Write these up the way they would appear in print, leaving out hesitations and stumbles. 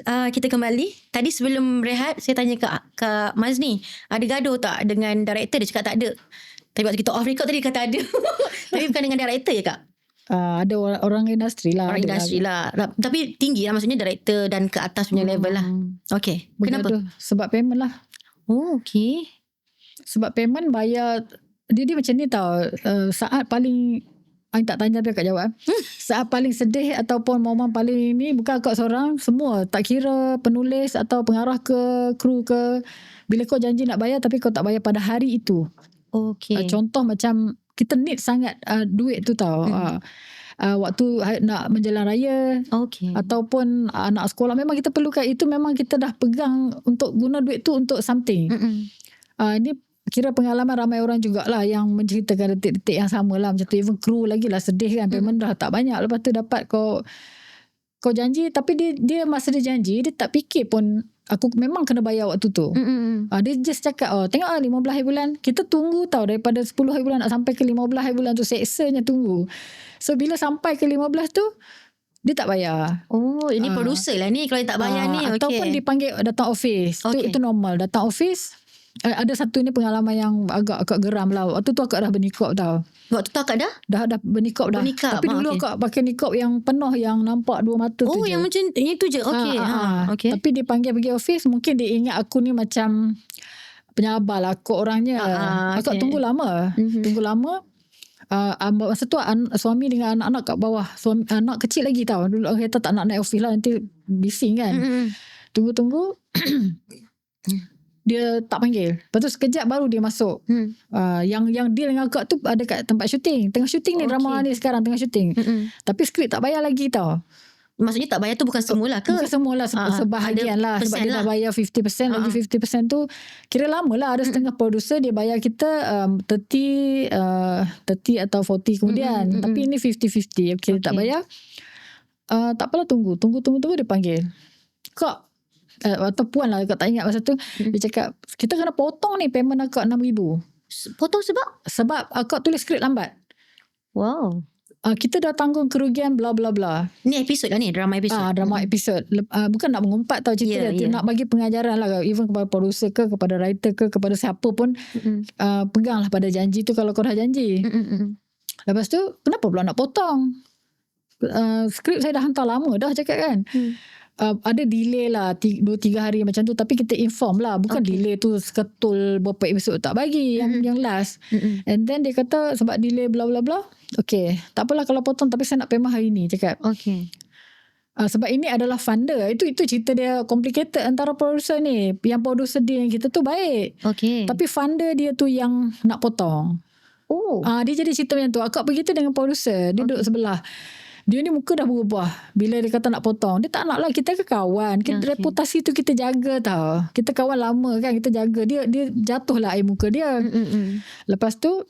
kita kembali. Tadi sebelum rehat, saya tanya Kak Maz ni, ada gaduh tak dengan director? Dia cakap tak ada. Tapi waktu kita off record tadi kata ada. Tapi bukan dengan director ya Kak? Ada orang industri lah. Orang industri lah. Tapi tinggi lah, maksudnya director dan ke atas punya level lah. Okay. Kenapa? Sebab payment lah. Oh, okay. Sebab payment bayar, dia macam ni tau. Saat paling, I tak tanya tapi akak jawab. Saat paling sedih ataupun momen paling ni, bukan akak seorang, semua. Tak kira penulis atau pengarah ke, kru ke. Bila kau janji nak bayar tapi kau tak bayar pada hari itu. Okay. Contoh macam, kita need sangat duit tu tau. Waktu nak menjelang raya, Okay. ataupun anak sekolah, memang kita perlukan itu. Memang kita dah pegang untuk guna duit tu untuk something. Ini kira pengalaman ramai orang jugalah yang menceritakan detik-detik yang sama lah. Macam tu, even kru lagi lah sedih kan. Payment dah tak banyak. Lepas tu dapat kau janji, tapi dia masa dia janji, dia tak fikir pun aku memang kena bayar waktu tu. Dia just cakap, tengok 15 hari bulan. Kita tunggu tau, daripada 10 hari bulan nak sampai ke 15 hari bulan tu, seksanya tunggu. So bila sampai ke 15 tu, dia tak bayar. Oh, ini producer lah ni kalau dia tak bayar ni. Okay. Ataupun dipanggil datang office. Itu normal. Datang office. Ada satu ni pengalaman yang agak geram lah. Waktu tu akak dah bernikop tau. Waktu tu akak dah bernikop dah. Bernikap. Tapi dulu akak pakai nikop yang penuh, yang nampak dua mata tu je. Oh, yang macam itu je. Okay. Okay. Tapi dia panggil pergi office, mungkin dia ingat aku ni macam penyabar lah kot orangnya. Akak tunggu lama. Tunggu lama. Masa tu suami dengan anak-anak kat bawah. Anak kecil lagi tau. Dulu kereta tak nak naik office lah, nanti bising kan. Tunggu. Dia tak panggil. Lepas tu sekejap baru dia masuk. Yang deal dengan akak tu ada kat tempat syuting. Tengah syuting ni, drama ni sekarang tengah syuting. Tapi skrip tak bayar lagi tau. Maksudnya tak bayar tu bukan semualah ke? Bukan semualah, sebahagian lah. Sebab dia dah bayar 50%, lagi 50% tu kira lama lah. Ada setengah producer dia bayar kita 30 atau 40 kemudian. Tapi ini 50-50. Okay, tak bayar. Tak apalah, tunggu dia panggil. Kak, atau puan lah, akak tak ingat masa tu. Dia cakap, kita kena potong ni payment akak 6,000. Potong Sebab akak tulis skrip lambat. Wow. Kita dah tanggung kerugian bla bla bla. Ni episod lah ni, drama episod. Drama episod. Bukan nak mengumpat tau cerita dia. Nak bagi pengajaran lah. Even kepada producer ke, kepada writer ke, kepada siapa pun. Peganglah pada janji tu kalau kau dah janji. Lepas tu, kenapa pula nak potong? Skrip saya dah hantar lama dah cakap kan. Ada delay lah 2-3 hari macam tu, tapi kita inform lah, bukan delay tu seketul berapa episod tak bagi yang last. And then dia kata sebab delay bla bla bla, okay, tak apalah kalau potong, tapi saya nak payment hari ni cakap. Okay. Sebab ini adalah funder. Itu cerita dia complicated antara producer ni. Yang producer dia yang kita tu baik, tapi funder dia tu yang nak potong. Dia jadi cerita macam tu. Akak begitu dengan producer. Dia duduk sebelah. Dia ni muka dah berubah bila dia kata nak potong. Dia tak nak lah, kita ke kawan. Reputasi tu kita jaga tau. Kita kawan lama kan, kita jaga. Dia jatuh lah air muka dia. Lepas tu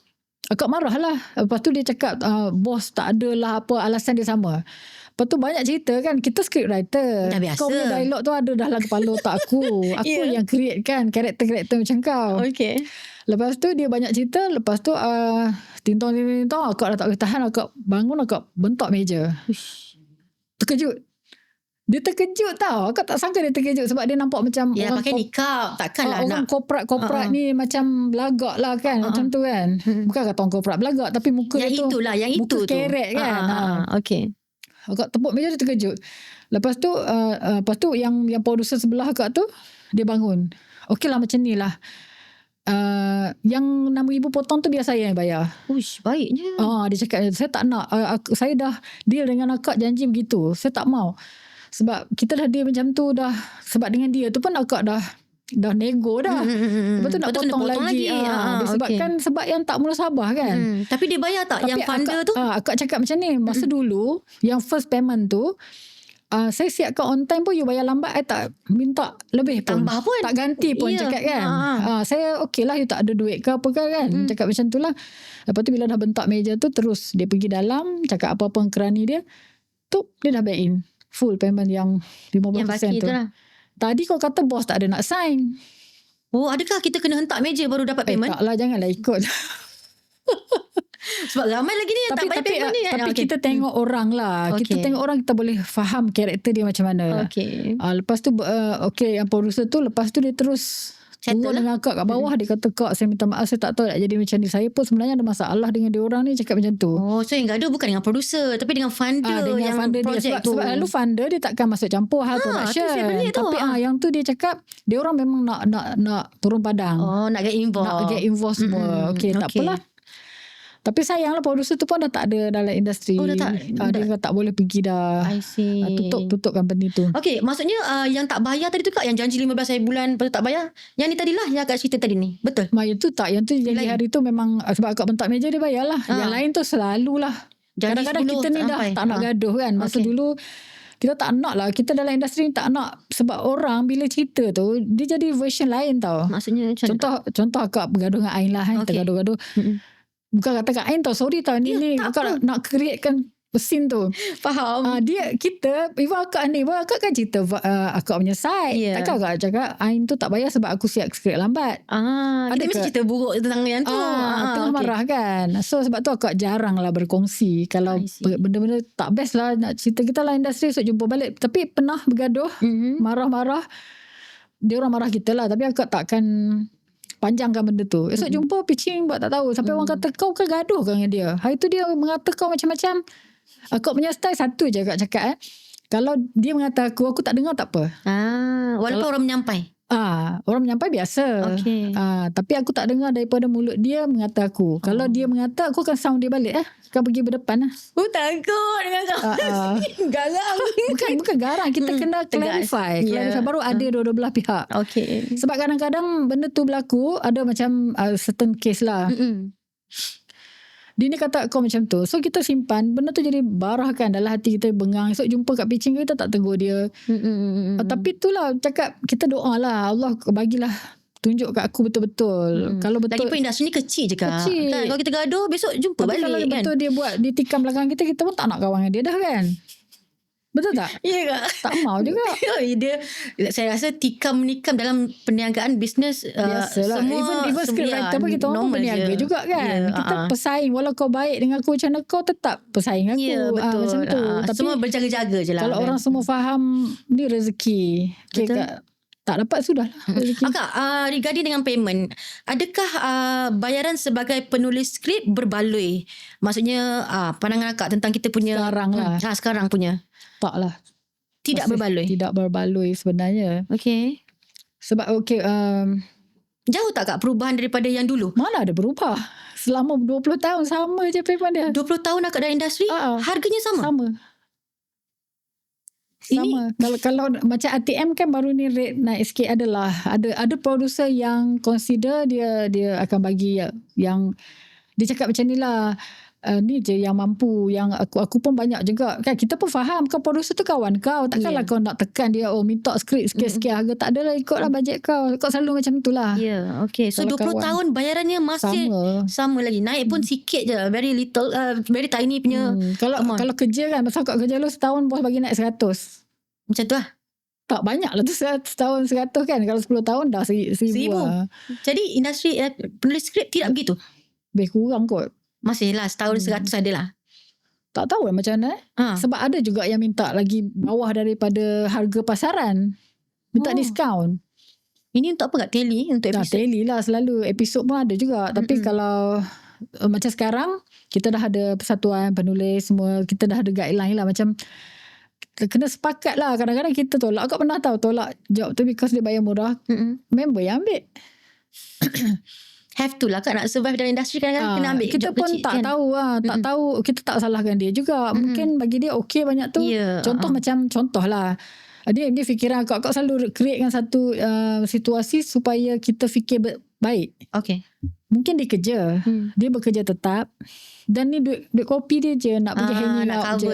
akak marah lah. Lepas tu dia cakap bos tak ada lah apa, alasan dia sama. Lepas tu banyak cerita kan. Kita script writer. Dah biasa. Kau punya dialog tu ada dalam kepala otak aku. Aku yang create kan karakter-karakter macam kau. Okay. Lepas tu dia banyak cerita. Lepas tu tintong akak dah tak boleh tahan. Akak bangun, akak bentak meja. Terkejut. Dia terkejut tau. Akak tak sangka dia terkejut. Sebab dia nampak macam orang pakai nikah. Takkan lah orang korporat ni macam belagak lah kan. Macam tu kan. Bukan kata orang korporat belagak, tapi muka yang tu itulah, yang muka itu kerek kan. Okay. Akak tepuk meja, dia terkejut. Lepas tu yang producer sebelah akak tu, dia bangun. Okey lah, macam ni lah. Yang 6,000 potong tu biar saya yang bayar. Uish, baiknya. Dia cakap, saya tak nak. Saya dah deal dengan akak janji begitu. Saya tak mau. Sebab kita dah deal macam tu dah. Sebab dengan dia tu pun akak dah nego dah. Lepas tu nak potong lagi. Disebabkan sebab yang tak mula sabar kan. Tapi dia bayar tak? Tapi yang funder tu? Akak cakap macam ni. Masa dulu, yang first payment tu, saya siapkan on time pun you bayar lambat, I tak minta lebih pun. Tambah pun. Tak ganti pun cakap kan. Saya okey lah, you tak ada duit ke apa kan. Cakap macam tu lah. Lepas tu bila dah bentak meja tu, terus dia pergi dalam, cakap apa-apa kerani dia. Tu dia dah back in. Full payment yang 50% yang baki tu lah. Tadi kau kata bos tak ada nak sign. Adakah kita kena hentak meja baru dapat payment? Tak lah, janganlah ikut. Sebab ramai lagi ni tak bayar payment ni. Tapi kita tengok orang lah. Kita tengok orang, kita boleh faham karakter dia macam mana. Lepas tu yang producer tu, lepas tu dia terus turun dengan akak kat bawah. Dia kata, "Kak, saya minta maaf, saya tak tahu nak jadi macam ni. Saya pun sebenarnya ada masalah dengan dia orang ni," cakap macam tu. So yang gaduh bukan dengan producer, tapi dengan funder yang funder projek dia. tu. Sebab lalu funder dia takkan masuk campur hal production. Tapi yang tu dia cakap, dia orang memang nak turun padang. Nak get involved. Nak get involved semua. Tak apalah. Tapi sayanglah producer tu pun dah tak ada dalam industri. Dah tak? Dia tak boleh pergi dah. I see. Tutup company tu. Maksudnya yang tak bayar tadi tu Kak, yang janji 15 hari bulan lepas tu tak bayar. Yang ni tadilah yang Kak cerita tadi ni. Betul? Yang tu tak. Yang tu janji hari tu memang sebab akak bentak meja dia bayar lah. Yang lain tu selalulah. Kadang-kadang kita ni dah tak nak gaduh kan. Masa dulu kita tak nak lah. Kita dalam industri ni tak nak. Sebab orang bila cerita tu, dia jadi version lain tau. Maksudnya Contoh akak bergaduh dengan Ain lah. Kita gaduh-gaduh. Bukan kata Kak Ain tau, sorry tau, ni akak nak createkan scene tu. Faham. Kita even akak kan cerita akak punya side. Takkan akak cakap Ain tu tak bayar sebab aku siap skrip lambat. Kita mesti cerita buruk tentang yang tu. Tengah marah kan. So sebab tu akak jarang lah berkongsi. Kalau benda-benda tak best lah nak cerita, kita lah industri so jumpa balik. Tapi pernah bergaduh, marah-marah, dia orang marah kita lah. Tapi akak takkan panjangkan benda tu. Esok jumpa pitching buat tak tahu. Sampai orang kata, "Kau kan gaduh kan dengan dia?" Hari tu dia mengata kau macam-macam. Akak punya style satu je akak cakap. Kalau dia mengata aku tak dengar tak apa. Walaupun orang menyampai. Orang menyampai biasa. Tapi aku tak dengar daripada mulut dia mengata aku. Kalau dia mengata, aku akan sound dia balik. Kau pergi berdepan lah. Takut dengan kau. Garang. Bukan garang. Kita kena clarify. Baru ada dua-dua belah pihak. Sebab kadang-kadang benda tu berlaku, ada macam certain case lah. Dia ni kata kau macam tu. So kita simpan. Benda tu jadi barahkan dalam hati kita, bengang. Esok jumpa kat pitching, kita tak tegur dia. Tapi itulah cakap, kita doa lah, Allah bagilah tunjuk kat aku betul-betul. Kalau betul, lagipun industri ni kecil je Kak. Kan? Kalau kita gaduh, besok jumpa tapi balik kalau kan. betul dia buat, dia tikam belakang kita pun tak nak kawan dengan dia dah kan. Betul tak? Ya Kak. Tak mau juga. Saya rasa tikam-nikam dalam perniagaan bisnes biasalah. Semua even script writer pun kita orang pun berniaga juga kan. Kita pesaing. Walau kau baik dengan aku macam mana, kau tetap pesaing aku. Betul. Macam tu. Tapi semua berjaga-jaga je lah. Kalau orang semua faham, ni rezeki. Betul. Tak dapat sudah lah. Kak, regarding dengan payment, adakah bayaran sebagai penulis skrip berbaloi? Maksudnya pandangan akak tentang kita punya sekarang lah. Sekarang punya. Tak lah. Tidak berbaloi. Tidak berbaloi sebenarnya. Sebab jauh tak Kak perubahan daripada yang dulu? Mana ada berubah. Selama 20 tahun sama je payment dia. 20 tahun akak dalam industri, harganya sama? Sama. Kalau macam ATM kan baru ni rate naik sikit, adalah ada producer yang consider dia akan bagi yang dia cakap macam ni lah, ni je yang mampu, yang aku pun banyak juga kan. Kita pun faham kan producer tu kawan kau, takkanlah kau nak tekan dia minta skrip sikit-sikit harga, tak adalah, ikutlah bajet kau selalu macam itulah. So 20 tahun bayarannya masih sama lagi, naik pun sikit je, very little, very tiny punya. Kalau kerja kan, masa kau kerja lu setahun bos bagi naik 100 macam tu lah. Tak banyak lah tu setahun 100 kan. Kalau 10 tahun dah 1,000 lah. Jadi industri penulis skrip tidak begitu? Lebih kurang kot. Masih lah setahun 100 ada lah. Tak tahu lah macam mana. Sebab ada juga yang minta lagi bawah daripada harga pasaran. Minta diskaun. Ini untuk apa Kak? Tele untuk episod? Tele lah selalu. Episod pun ada juga. Tapi kalau macam sekarang, kita dah ada persatuan penulis semua. Kita dah ada guideline lah. Macam kena sepakat lah. Kadang-kadang kita tolak. Kau pernah tahu tolak job tu because dia bayar murah. Member yang ambil. Have to lah Kak, nak survive dalam industri kadang-kadang kena ambil kita job pun kecil, tak kan? tahu lah. Tak tahu. Kita tak salahkan dia juga. Mungkin bagi dia okey banyak tu. Contoh lah. Dia fikiran kau selalu create dengan satu situasi supaya kita fikir baik. Mungkin dia kerja. Dia bekerja tetap. Dan ni duit kopi dia je. Nak pergi hanging out je.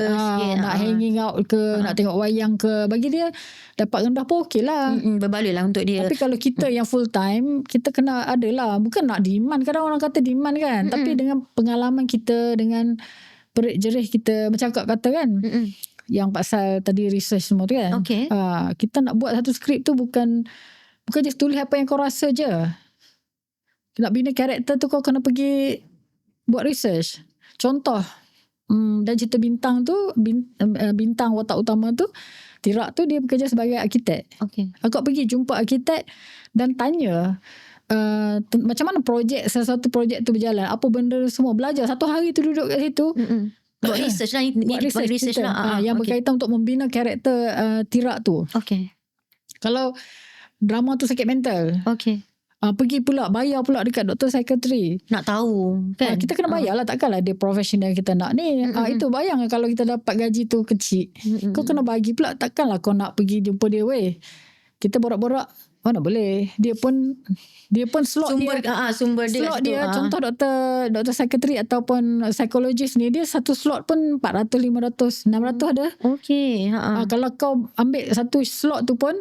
Nak hanging out ke, nak tengok wayang ke. Bagi dia dapat rendah pun okey lah. Berbaloi lah untuk dia. Tapi kalau kita yang full time, kita kena ada lah. Bukan nak demand. Kadang orang kata demand kan. Tapi dengan pengalaman kita, dengan perik jerih kita, macam kak kata kan, yang pasal tadi research semua tu kan. Kita nak buat satu skrip tu bukan just tulis apa yang kau rasa je. Nak bina karakter tu kau kena pergi buat research. contoh dan cerita bintang tu bintang watak utama tu Tirak tu dia bekerja sebagai arkitek. Akak pergi jumpa arkitek dan tanya macam mana sesuatu projek tu berjalan, apa benda semua, belajar 1 hari tu duduk kat situ. Buat research lah. Buat research lah. Yang berkaitan untuk membina karakter Tirak tu. Kalau drama tu sakit mental, pergi pula bayar pula dekat doktor psikiatri. Nak tahu kan, kita kena bayar lah. Takkanlah dia profesional kita nak ni. Itu bayang kalau kita dapat gaji tu kecil, kau kena bagi pula. Takkanlah kau nak pergi jumpa dia weh. Kita borak-borak, mana boleh. Dia pun slot sumber dia slot dia contoh doktor psikiatri ataupun psikologis ni, dia satu slot pun 400, 500, 600 ada. Kalau kau ambil satu slot tu pun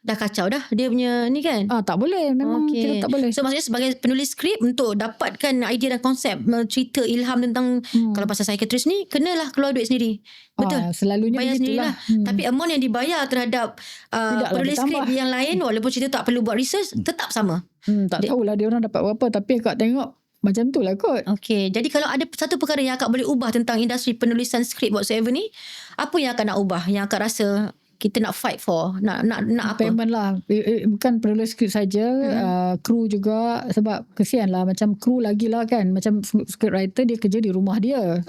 dah kacau dah dia punya ni kan. Tak boleh. Memang kita tak boleh. So maksudnya sebagai penulis skrip, untuk dapatkan idea dan konsep cerita ilham tentang kalau pasal psikiatris ni, kenalah keluar duit sendiri. Betul. Selalunya bayar sendirilah. Tapi amount yang dibayar terhadap penulis skrip yang lain, walaupun cerita tak perlu buat research, tetap sama. Tak tahulah dia orang dapat berapa, tapi akak tengok macam tu lah kot. Jadi kalau ada satu perkara yang akak boleh ubah tentang industri penulisan skrip whatsoever ni, apa yang akak nak ubah, yang akak rasa kita nak fight for, nak apa? Payment lah. Bukan penulis skrip saja, kru juga. Sebab kesian lah, macam kru lagi lah kan. Macam script writer dia kerja di rumah dia.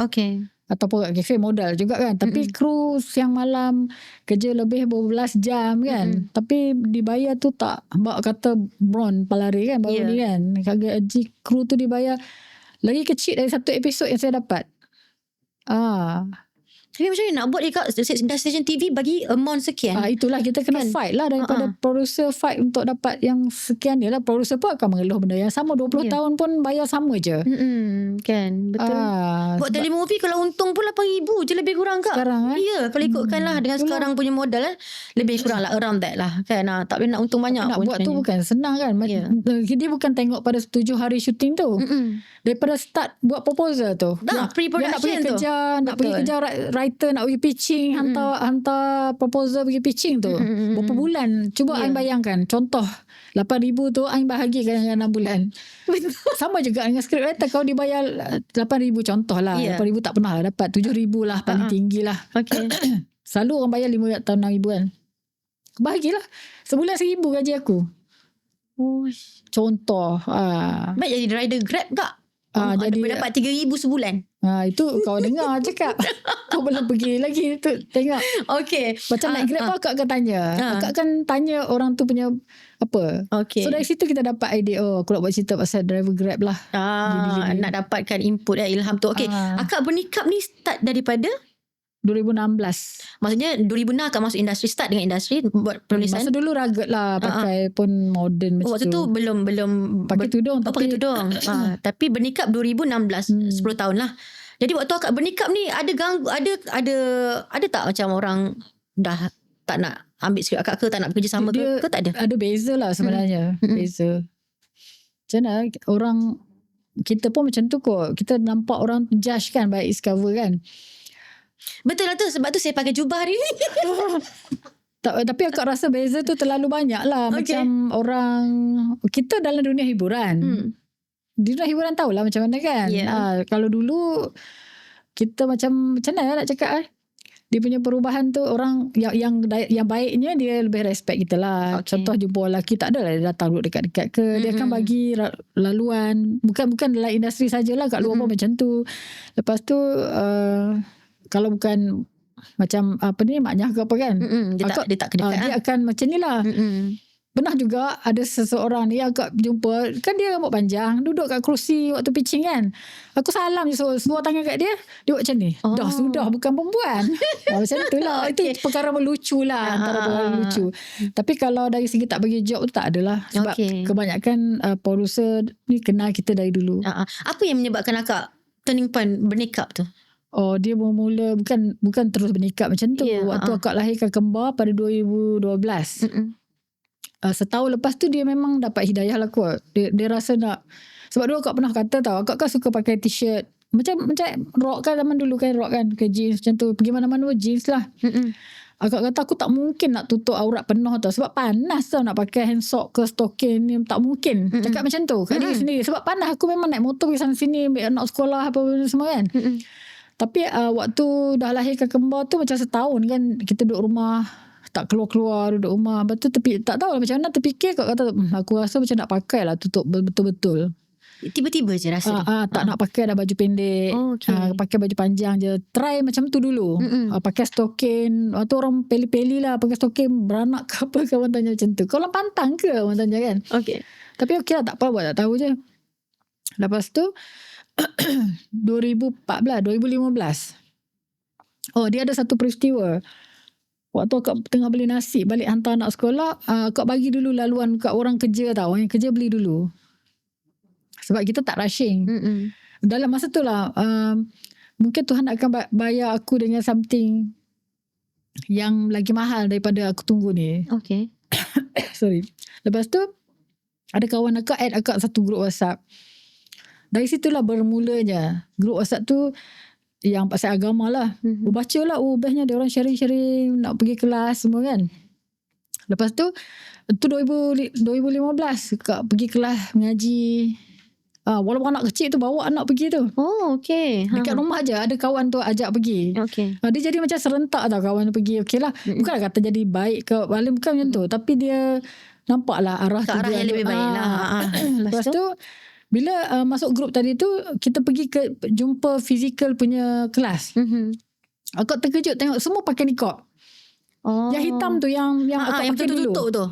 Ataupun kat kafe modal juga kan. Tapi kru siang malam kerja lebih berbelas jam kan. Tapi dibayar tu tak, kata Bron Palari kan baru ni kan. Gaji kru tu dibayar lagi kecil dari satu episod yang saya dapat. Tapi macam mana nak buat dah stesen TV bagi amount sekian? Itulah kita kena fight lah daripada producer fight untuk dapat yang sekian dia lah. Producer pun akan mengeluh benda yang sama 20 tahun pun bayar sama je. Kan betul. Buat telemovie kalau untung pun 8,000 je lebih kurang kak. Sekarang kalau ikutkan lah dengan sekarang punya modal lebih kurang lah around that lah kan. Tak boleh nak untung banyak nak pun. Nak buat tu bukan senang kan. Dia bukan tengok pada 7 hari syuting tu. Daripada start buat proposal tu, pre-production tu, nak pergi kejar writer, nak pergi pitching, hantar proposal pergi pitching tu, berapa bulan. Cuba Ain bayangkan, contoh 8,000 tu Ain bahagikan dengan 6 bulan. Sama juga dengan script writer. Kalau dibayar 8,000 contoh lah, 8,000 tak pernah lah dapat, 7,000 lah paling tinggi lah. Selalu orang bayar 5 atau 6,000 kan. Bahagilah, sebulan 1,000 gaji aku. Contoh. Baik jadi rider Grab tak? Jadi dapat 3,000 sebulan. Itu kau dengar cakap. Kau belum pergi lagi tu tengok. Macam naik Grab pun akak akan tanya. Akak akan tanya orang tu punya apa. So dari situ kita dapat idea, aku nak buat cerita pasal driver Grab lah. Nak dapatkan input ilham tu. Akak bernikap ni start daripada 2016. Maksudnya 2006 akak masuk industri, start dengan industri buat penulisan. Masa dulu rugged lah, pakai pun modern macam waktu tu belum pakai tudung. Pakai tudung. Tapi bernikap 2016, 10 tahun lah. Jadi waktu akak bernikap ni ada tak macam orang dah tak nak ambil skrip akak ke, tak nak bekerja sama ke tak ada? Ada beza lah sebenarnya. Beza. Macam mana orang, kita pun macam tu kot. Kita nampak orang judge kan by its cover kan. Betul lah tu. Sebab tu saya pakai jubah hari ni. Tapi akak rasa beza tu terlalu banyak lah. Macam orang, kita dalam dunia hiburan. Di dunia hiburan tahulah macam mana kan. Kalau dulu kita macam mana nak cakap dia punya perubahan tu, orang yang baiknya dia lebih respect kita lah. Contoh jumpa lelaki, tak adalah dia datang duduk dekat-dekat ke. Dia akan bagi laluan. Bukan dalam industri sajalah, kat luar pun macam tu. Lepas tu kalau bukan macam apa ni, maknya ke apa kan, dia tak kedekat. Dia akan macam ni lah. Pernah juga ada seseorang ni agak jumpa, kan dia rambut panjang, duduk kat kerusi waktu pitching kan. Aku salam je semua tangan kat dia, dia buat macam ni. Dah sudah bukan perempuan. Macam tu lah. Itu perkara melucu lah, antara perkara lucu. Tapi kalau dari segi tak bagi job tu tak adalah. Sebab kebanyakan producer ni kenal kita dari dulu. Apa yang menyebabkan akak turning point bernikap tu? Dia bermula bukan terus bernikap macam tu. Waktu akak lahirkan kembar pada 2012. Setahun lepas tu dia memang dapat hidayah lah kot. Dia rasa nak, sebab dulu akak pernah kata tau, akak kan suka pakai t-shirt macam rock kan, zaman dulu kan rock kan, ke jeans macam tu, pergi mana-mana jeans lah. Akak kata aku tak mungkin nak tutup aurat penuh tau. Sebab panas tau nak pakai hand sock ke stocking ni. Tak mungkin. Cakap macam tu kat diri sendiri. Sebab panas aku memang naik motor pergi sana sini. Ambil anak sekolah apa semua kan. Tapi waktu dah lahirkan kembar tu macam setahun kan. Kita duduk rumah. Tak keluar-keluar duduk rumah. Lepas tu tak tahu lah macam mana terfikir. Kak kata aku rasa macam nak pakai lah tutup betul-betul. Tiba-tiba je rasa tak nak pakai dah baju pendek. Pakai baju panjang je. Try macam tu dulu. Pakai stokin. Waktu orang peli-peli lah pakai stokin beranak ke apa. Kawan tanya macam tu. Kau orang pantang ke? Kawan tanya kan. Tapi okey lah, tak apa buat, tak tahu je. Lepas tu 2015. Dia ada satu peristiwa. Waktu akak tengah beli nasi balik hantar anak sekolah, akak bagi dulu laluan kat orang kerja tau. Orang yang kerja beli dulu. Sebab kita tak rushing. Dalam masa tu lah, mungkin Tuhan akan bayar aku dengan something yang lagi mahal daripada aku tunggu ni. Sorry. Lepas tu, ada kawan akak add akak satu grup WhatsApp. Dari situlah bermulanya. Grup WhatsApp tu, yang pasal agama lah. Baca lah, bestnya dia orang sharing-sharing, nak pergi kelas semua kan. Lepas tu 2015, kak pergi kelas mengaji. Walaupun anak kecil tu bawa anak pergi tu. Dekat rumah je ada kawan tu ajak pergi. Dia jadi macam serentak tau kawan tu pergi. Okey lah. Bukanlah kata jadi baik ke Alim, bukan macam tu. Tapi dia nampak lah arah yang lebih baik lah. Lepas tu bila masuk grup tadi tu, kita pergi ke jumpa fizikal punya kelas. Akak terkejut tengok semua pakai niqab. Yang hitam tu yang akak pakai dulu. Tutup tu.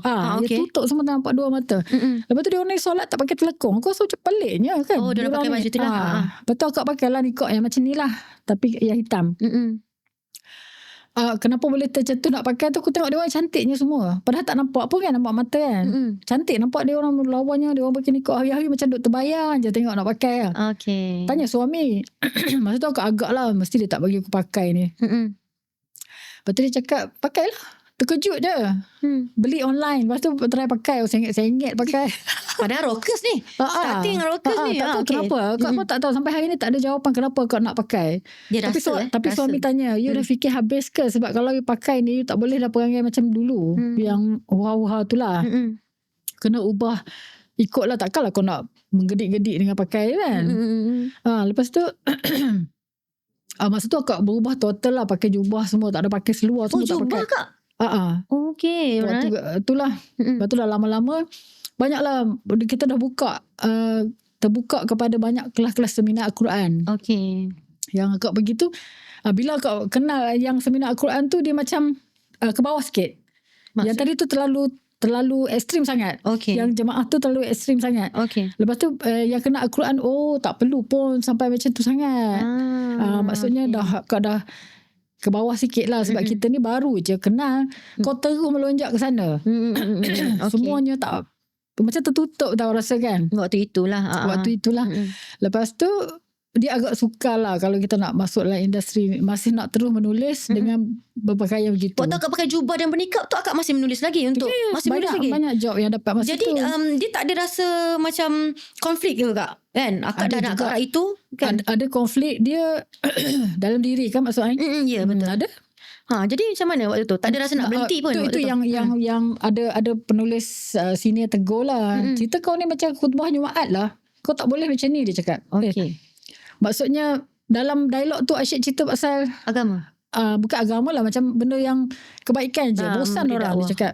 Dia tutup semua nampak dua mata. Lepas tu dia orang ni solat tak pakai telekong. Aku rasa macam peliknya kan. Dia orang pakai baju tu lah. Betul akak pakai lah niqab yang macam ni lah. Tapi yang hitam. Kenapa boleh tercetus nak pakai tu, aku tengok dia orang cantiknya semua. Padahal tak nampak pun kan, nampak mata kan. Cantik nampak dia orang lawannya, dia orang pakai niqab hari-hari macam duk terbayang je tengok nak pakai lah. Tanya suami. Masa tu aku agak lah, mesti dia tak bagi aku pakai ni. Lepas tu dia cakap, pakailah. Terkejut je. Beli online. Lepas tu try pakai. Sengit-sengit pakai. Padahal rockers ni. Starting rockers ni. Tak tahu kenapa. Kau pun tak tahu. Sampai hari ni tak ada jawapan kenapa kau nak pakai. Tapi suami tanya, you dah fikir habis ke? Sebab kalau you pakai ni, you tak boleh dah perangai macam dulu. Yang wah-wah tu lah. Kena ubah. Ikutlah. Takkanlah kau nak menggedik-gedik dengan pakai kan. Lepas tu masa tu akak berubah total lah. Pakai jubah semua. Tak ada pakai seluar. Semua tak pakai. Jubah kak? Waktu itulah. Lepas tu dah lama-lama banyaklah kita dah buka terbuka kepada banyak kelas-kelas seminar Al-Quran. Yang akak pergi tu, bila akak kenal yang seminar Al-Quran tu, dia macam ke bawah sikit. Yang tadi tu terlalu ekstrim sangat. Yang jemaah tu terlalu ekstrim sangat. Lepas tu yang kena Al-Quran, tak perlu pun sampai macam tu sangat. Maksudnya akak dah ke bawah sikit lah. Sebab kita ni baru je kenal. Kau terus melonjak ke sana. Semuanya tak macam tertutup tau rasa kan. Waktu itulah. Lepas tu dia agak sukar lah kalau kita nak masuk dalam industri, masih nak terus menulis dengan berpakaian begitu. Waktu akak pakai jubah dan bernikap tu, akak masih menulis lagi untuk masih menulis lagi. Banyak job yang dapat masa tu. Jadi dia tak ada rasa macam konflik ke kak? Kan? Akak ada dah nak ke arah itu kan? Ada konflik dia dalam diri kan maksudnya. Ya betul. Ada. Jadi macam mana waktu tu? Tak ada rasa nak berhenti pun waktu tu? Yang ada penulis senior tegur lah. Cerita kau ni macam khutbah Jumaat lah. Kau tak boleh macam ni, dia cakap. Maksudnya dalam dialog tu asyik cerita pasal agama. Bukan agama lah, macam benda yang kebaikan je. Bosan orang dakwah. Dia cakap.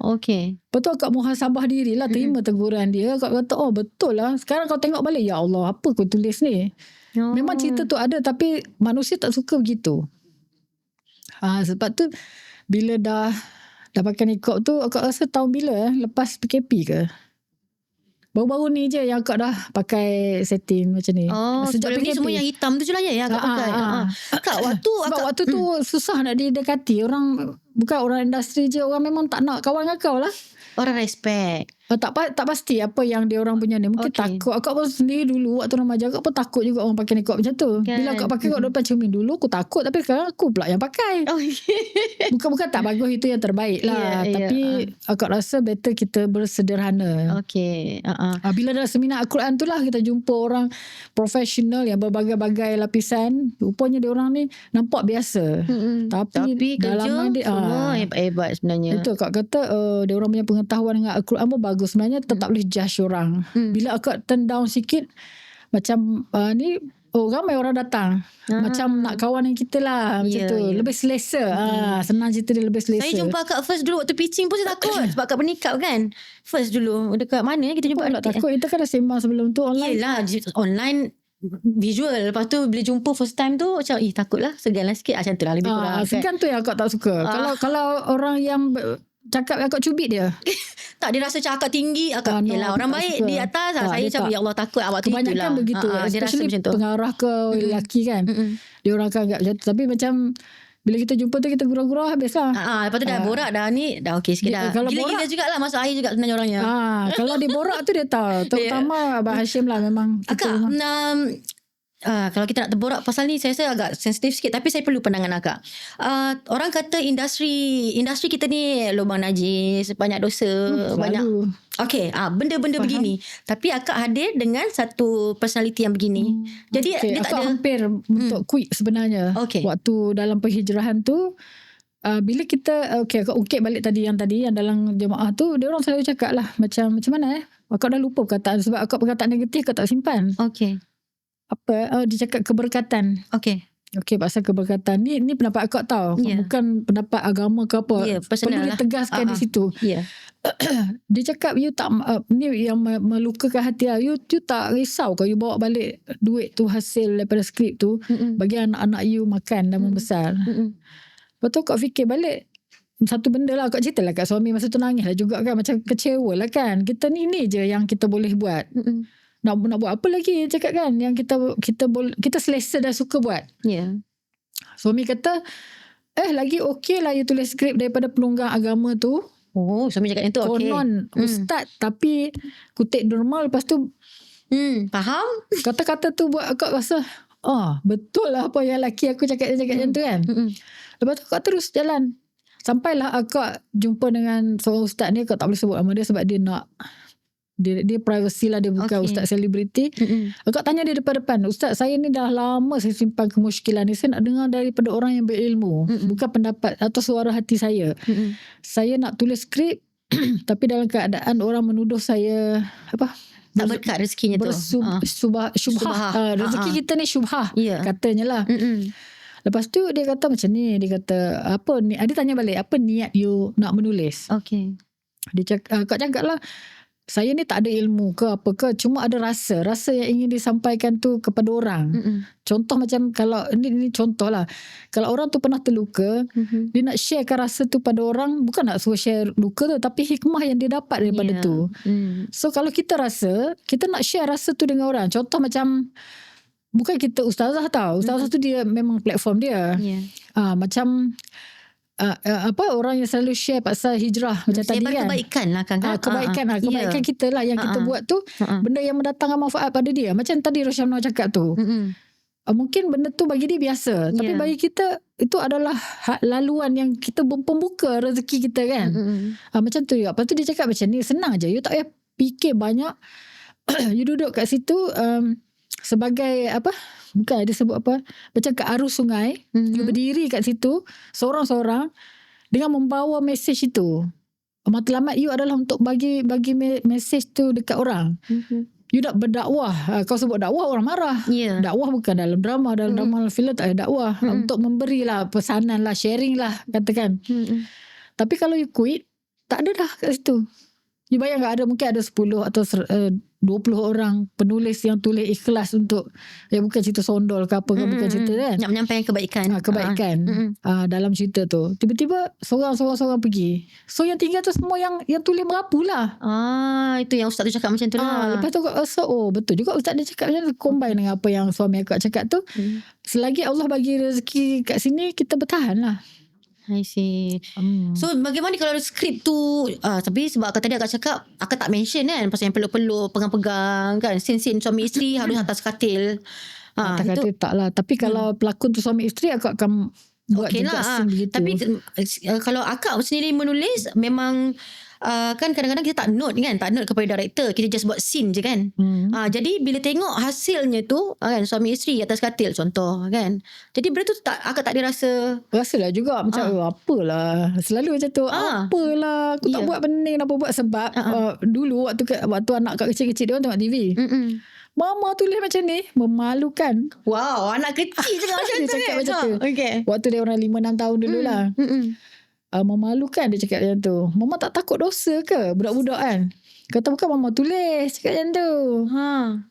Betul akak muhasabah diri lah, terima teguran dia. Akak kata betul lah. Sekarang kau tengok balik, ya Allah, apa kau tulis ni? Memang cerita tu ada, tapi manusia tak suka begitu. Sebab tu bila dah pakai niqab tu, akak rasa tahun bila lepas PKP ke? Baru-baru ni je yang akak dah pakai satin macam ni. Sejak PKP semua yang hitam tu je lah ya akak pakai. Kak, waktu tu susah nak didekati. Orang bukan orang industri je, orang memang tak nak kawan dengan kau lah. Orang respect. Tak pasti apa yang dia orang punya ni. Mungkin takut. Akak pun sendiri dulu waktu remaja, akak pun takut juga orang pakai niqab macam tu. Bila akak pakai kat depan cermin dulu, aku takut. Tapi sekarang aku pula yang pakai. Bukan tak bagus, itu yang terbaik lah. Tapi akak rasa better kita bersederhana. Bila dah seminar Al-Quran tu lah, kita jumpa orang profesional yang berbagai-bagai lapisan. Rupanya dia orang ni nampak biasa. Tapi dalam dia Hebat sebenarnya. Itu akak kata dia orang punya pengetahuan dengan Al-Quran pun bagus. Sebenarnya tak boleh judge orang. Bila akak turn down sikit, macam ni ramai orang datang. Macam nak kawan dengan kita lah. Macam tu. Lebih selesa. Senang cerita dia lebih selesa. Saya jumpa akak first dulu waktu pitching pun saya takut. Sebab akak bernikah kan. First dulu. Dekat mana kita jumpa. Tak takut. Kita kan dah sembang sebelum tu online. Yelah. Online visual. Lepas tu bila jumpa first time tu macam takut lah. Segan lah sikit. Macam tu lah lebih kurang. Segan tu yang akak tak suka. Kalau orang yang cakap akak cubit dia. Tak, dia rasa cakap tinggi. Yelah, orang baik suka. Di atas saya macam ya Allah takut awak tu. Kebanyakan begitu. Dia rasa macam tu. Pengarah ke lelaki kan. Dia orang kan agak macam tu. Tapi macam bila kita jumpa tu kita gurau-gurau habis lah. Lepas tu dah borak dah ni. Dah okey sikit dah. Gila-gila jugalah masuk air juga sebenarnya orangnya. Kalau dia borak tu dia tahu. Terutama Abang Hashim lah memang. Akak kalau kita nak terborak pasal ni saya rasa agak sensitif sikit, tapi saya perlu pandangan akak. Orang kata industri kita ni lubang najis, banyak dosa, banyak benda-benda begini. Tapi akak hadir dengan satu personality yang begini. Jadi dia tak akak ada hampir untuk quit sebenarnya. Waktu dalam penghijrahan tu, bila kita akak ungkit balik yang dalam jemaah tu, dia orang selalu cakap lah macam mana akak dah lupa perkataan, sebab akak perkataan negatif akak tak simpan. Dia cakap keberkatan. Pasal keberkatan ni pendapat akak tahu. Bukan pendapat agama ke apa. Perlu ditegaskan di situ. Dia cakap you tak ni yang melukakan hati lah. You tak risau kalau you bawa balik duit tu hasil daripada skrip tu bagi anak-anak you makan dan membesar. Lepas tu akak fikir balik satu benda lah, akak cerita lah kat suami masa tu, nangis lah juga kan, macam kecewa lah kan. Kita ni je yang kita boleh buat. Nak buat apa lagi cakap kan, yang kita selesa dah suka buat. Suami kata lagi okey lah you tulis skrip daripada pelunggang agama tu. Suami cakap yang tu okey. Konon ustaz tapi kutip normal. Lepas tu faham kata-kata tu buat akak rasa betul lah apa yang laki aku cakap macam tu kan. Lepas tu akak terus jalan. Sampailah akak jumpa dengan seorang ustaz ni. Akak tak boleh sebut nama dia sebab dia nak dia privacy lah, dia bukan ustaz selebriti. Akak tanya dia depan-depan, ustaz saya ni dah lama saya simpan kemusykilan ni, saya nak dengar daripada orang yang berilmu, bukan pendapat atau suara hati saya. Saya nak tulis skrip tapi dalam keadaan orang menuduh saya tak berkat rezekinya tu, syubhah. Rezeki kita ni syubhah katanya lah. Lepas tu dia kata macam ni, dia kata apa ni, dia tanya balik apa niat you nak menulis. Dia cakap, akak cakap lah, saya ni tak ada ilmu ke apa ke, cuma ada rasa yang ingin disampaikan tu kepada orang. Contoh macam kalau ni contoh lah, kalau orang tu pernah terluka, dia nak sharekan rasa tu pada orang, bukan nak suruh share luka tu, tapi hikmah yang dia dapat daripada tu. So kalau kita rasa, kita nak share rasa tu dengan orang. Contoh macam bukan kita ustazah tahu, ustazah tu dia memang platform dia. Macam orang yang selalu share pasal hijrah macam tadi kan, kebaikan lah kan, kebaikan kita lah yang kita buat tu, benda yang mendatangkan manfaat pada dia. Macam tadi Roshamna cakap tu, mungkin benda tu bagi dia biasa, tapi bagi kita itu adalah laluan yang kita pembuka rezeki kita kan. Macam tu juga. Lepas tu dia cakap macam ni, senang je, you tak payah fikir banyak. You duduk kat situ sebagai bukan dia sebut macam kat arus sungai. You berdiri kat situ seorang-seorang dengan membawa mesej itu. Matlamat you adalah untuk bagi mesej tu dekat orang. You nak berdakwah. Kau sebut dakwah orang marah. Dakwah bukan dalam drama. Dalam drama filem tak ada dakwah. Untuk memberilah pesanan lah, sharing lah katakan. Tapi kalau you quit, tak ada dah kat situ. You bayang ada mungkin ada 10 atau 20 orang penulis yang tulis ikhlas untuk bukan cerita sondol ke apa ke, bukan cerita kan, nak menyampaikan kebaikan dalam cerita tu. Tiba-tiba seorang pergi, so yang tinggal tu semua yang tulis merapu lah. Itu yang ustaz tu cakap macam tu lah. Lepas tu rasa betul juga ustaz dia cakap macam tu, combine dengan apa yang suami akak cakap tu. Selagi Allah bagi rezeki kat sini, kita bertahan lah. I see. So bagaimana kalau skrip tu tapi sebab tadi akak cakap, akak tak mention kan pasal yang peluk-peluk, pegang-pegang kan, sin-sin suami isteri harus atas katil. Katil tak lah. Tapi kalau pelakon tu suami isteri, akak akan buat juga scene begitu. Tapi kalau akak sendiri menulis, memang kan kadang-kadang kita tak note kepada director, kita just buat scene je kan. Jadi bila tengok hasilnya tu kan, suami isteri atas katil contoh kan, jadi benda tu akak tak ada rasalah juga macam apalah, selalu macam tu, apalah aku tak buat benda yang apa buat. Sebab dulu waktu anak kat kecil-kecil dia orang tengok TV, mama tulis macam ni, memalukan. Wow, anak kecil cakap macam tu. Cakap macam tu. Waktu dia orang 5-6 tahun dululah. Memalukan dia cakap macam tu. Mama tak takut dosa ke budak-budak kan? Kata bukan mama tulis, cakap macam tu.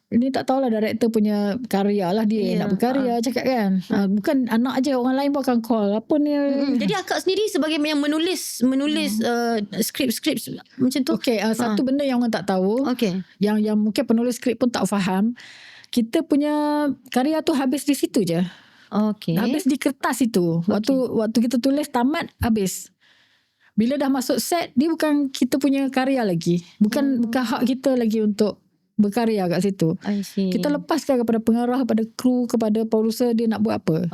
Ini tak tahulah director punya karya lah, dia nak berkarya cakap kan. Bukan anak aja, orang lain pun akan call apa ni. Jadi akak sendiri sebagai yang menulis skrip-skrip macam tu. Satu benda yang orang tak tahu, yang mungkin penulis skrip pun tak faham, kita punya karya tu habis di situ je. Habis di kertas itu. Waktu kita tulis tamat, habis. Bila dah masuk set, dia bukan kita punya karya lagi. Bukan hak kita lagi untuk berkarya kat situ. Kita lepaskan kepada pengarah, kepada kru, kepada producer dia nak buat apa.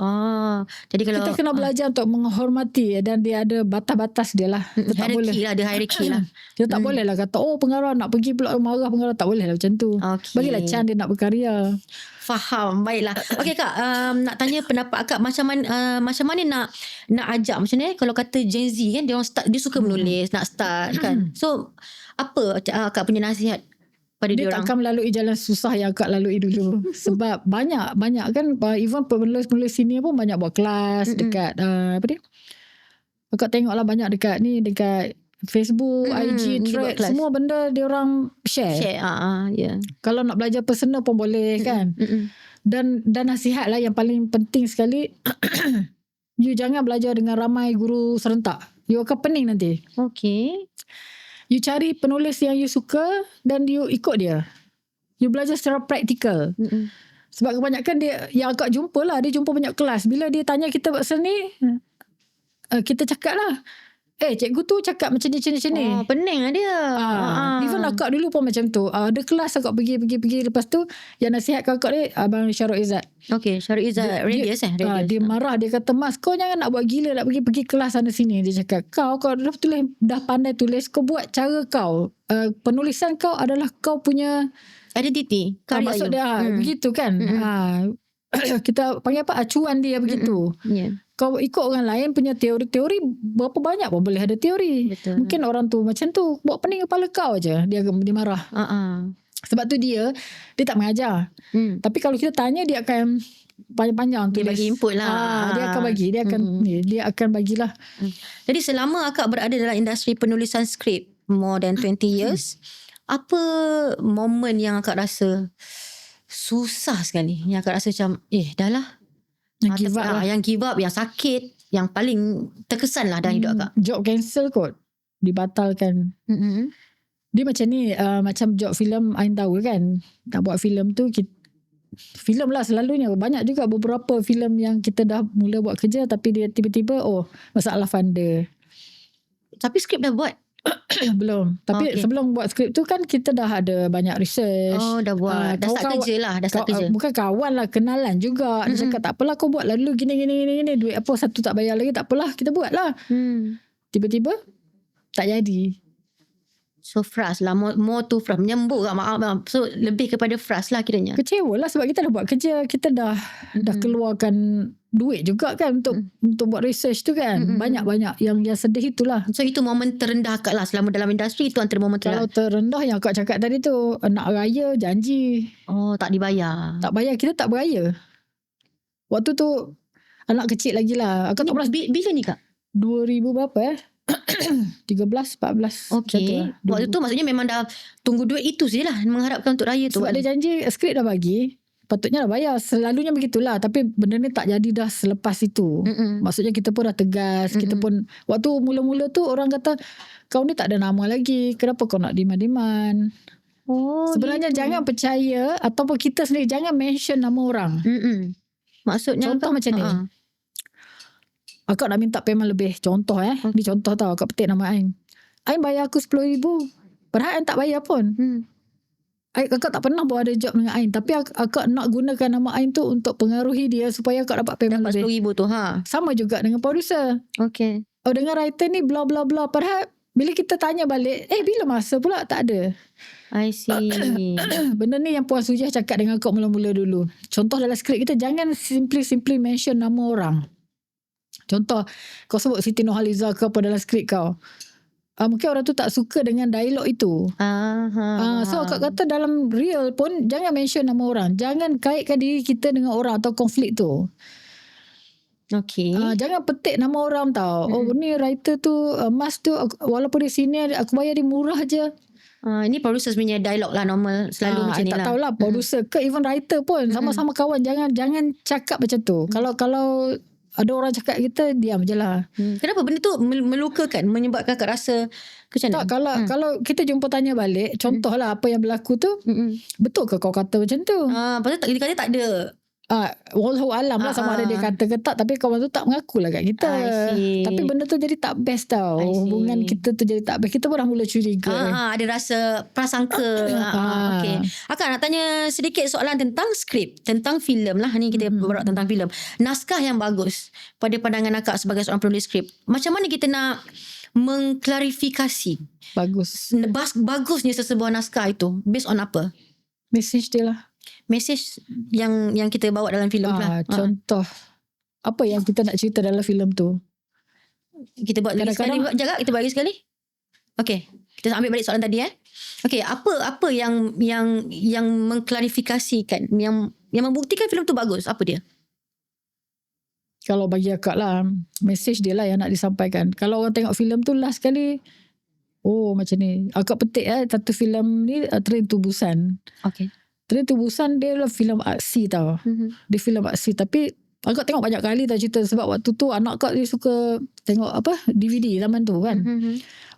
Jadi kalau kita kena belajar untuk menghormati, dan dia ada batas-batas dia lah. Hierarki lah, ada hierarki lah. Kita tak boleh lah kata pengarah nak pergi pula marah pengarah, tak boleh lah macam tu. Bagilah chance dia nak berkarya. Faham, baiklah. Okey Kak, nak tanya pendapat akak macam mana nak ajak macam ni kalau kata Gen Z kan, dia orang start, dia suka menulis, nak start kan. So apa akak punya nasihat pada dia orang? Dia takkan melalui jalan susah yang akak lalui dulu. Sebab banyak kan, even penulis sini pun banyak buat kelas dekat apa dia, akak tengoklah banyak dekat Facebook, IG, Thread, semua benda dia orang share. Kalau nak belajar personal pun boleh kan. Dan nasihat lah yang paling penting sekali, you jangan belajar dengan ramai guru serentak. You akan pening nanti. You cari penulis yang you suka dan you ikut dia. You belajar secara praktikal. Sebab kebanyakan dia yang akak jumpa lah, dia jumpa banyak kelas. Bila dia tanya kita pasal ni, kita cakap lah, cikgu tu cakap macam ni. Pening lah dia. Even akak dulu pun macam tu. Ada kelas akak pergi. Lepas tu yang nasihat kakak ni Abang Syarul Izzat. Syarul Izzat Radius dia marah. Dia kata, Mas, kau jangan nak buat gila, nak pergi kelas sana sini. Dia cakap, kau dah pandai tulis, kau buat cara kau. Penulisan kau adalah kau punya identity, karya maksud dia begitu kan. Kita panggil apa, acuan dia begitu. Kau ikut orang lain punya teori, berapa banyak pun boleh ada teori. Betul. Mungkin orang tu macam tu, buat pening kepala kau je, dia marah. Sebab tu dia tak mengajar. Tapi kalau kita tanya, dia akan panjang-panjang tulis. Dia bagi input lah. Dia akan bagi, dia akan bagilah. Jadi selama akak berada dalam industri penulisan skrip more than 20 years, apa momen yang akak rasa susah sekali, yang akak rasa macam dah lah, yang give up, yang sakit, yang paling terkesan lah dalam hidup akak? Job cancel kot, dibatalkan. Dia macam ni, macam job filem Ain tahu kan, nak buat filem tu, filem lah selalunya. Banyak juga beberapa filem yang kita dah mula buat kerja, tapi dia tiba-tiba masalah funder. Tapi skrip dah buat? Belum. Tapi sebelum buat skrip tu kan, kita dah ada banyak research. Dah buat. Dah start kerja lah. Bukan kawan lah, kenalan juga. Dia cakap, tak apalah, kau buat lah dulu gini. Duit apa satu tak bayar lagi, tak apalah, kita buat lah. Tiba-tiba tak jadi. So frust lah, more to frust, menyembur lah, maaf. So lebih kepada frust lah kiranya. Kecewa lah sebab kita dah buat kerja, kita dah keluarkan duit juga kan untuk buat research tu kan. Banyak-banyak yang sedih itulah. So itu momen terendah akak lah selama dalam industri, itu antara momen terendah. Kalau terendah yang akak cakap tadi tu, nak raya janji, tak dibayar. Tak bayar, kita tak beraya. Waktu tu anak kecil lagi lah. Akak tak pernah. Bila ni Kak? 2000 berapa 13-14. Waktu tu maksudnya memang dah tunggu duit itu je lah, mengharapkan untuk raya tu. Sebab dia janji skrip dah bagi, patutnya dah bayar. Selalunya begitulah. Tapi benda ni tak jadi dah selepas itu. Maksudnya kita pun dah tegas. Kita pun, waktu mula-mula tu orang kata, kau ni tak ada nama lagi, kenapa kau nak demand? Sebenarnya jangan percaya, ataupun kita sendiri jangan mention nama orang. Maksudnya contoh macam ni, akak nak minta payment lebih. Contoh Ni contoh tau. Akak petik nama Ain bayar aku 10,000, padahal Ain tak bayar pun. Akak tak pernah buat ada job dengan Ain, tapi akak nak gunakan nama Ain tu untuk pengaruhi dia supaya akak dapat payment lebih. 10,000 tu. Sama juga dengan producer. Dengan writer ni bla bla bla, padahal bila kita tanya balik, bila masa pula? Tak ada. I see. Benda ni yang Puan Sujah cakap dengan kau mula-mula dulu. Contoh dalam skrip kita, jangan simply mention nama orang. Contoh, kau sebut Siti Nurhaliza ke apa dalam skrip kau. Mungkin orang tu tak suka dengan dialog itu. So akak kata dalam real pun jangan mention nama orang. Jangan kaitkan diri kita dengan orang atau konflik tu. Okay. Jangan petik nama orang tau. Ni writer tu, Mas tu, walaupun di sini aku bayar dia murah je. Ini producer punya dialog lah, normal selalu macam ni lah. Tak tahulah producer ke even writer pun sama-sama kawan, jangan cakap macam tu. Kalau ada orang cakap kita, diam je lah. Kenapa benda tu melukakan, menyebabkan kakak rasa macam mana? Kalau kita jumpa tanya balik, contohlah apa yang berlaku tu, betul ke kau kata macam tu? Pasal dia kata tak ada. Wallahu alam lah sama ada dia kata ke tak, tapi kawan tu tak mengaku lah kat kita. Tapi benda tu jadi tak best tau. Hubungan kita tu jadi tak best. Kita pun dah mula curiga. Ada rasa prasangka. Okay. Akak nak tanya sedikit soalan tentang skrip, tentang filem lah. Ni kita berbual tentang filem. Naskah yang bagus pada pandangan akak sebagai seorang penulis skrip, macam mana kita nak mengklarifikasi bagusnya sesebuah naskah itu based on apa? Message dia lah. Message yang kita bawa dalam filem lah. Contoh apa yang kita nak cerita dalam filem tu. Kita buat lagi sekali. Kita buat lagi sekali. Okay, kita ambil balik soalan tadi. Okay, apa yang mengklarifikasikan, yang membuktikan filem tu bagus, apa dia? Kalau bagi akak lah, message dia lah yang nak disampaikan. Kalau orang tengok filem tu last kali, macam ni. Akak petik satu filem ni, Train to Busan. Okay. Train to Busan dia adalah filem aksi tau. Dia filem aksi, tapi akak tengok banyak kali tau cerita, sebab waktu tu anak akak dia suka tengok DVD zaman tu kan.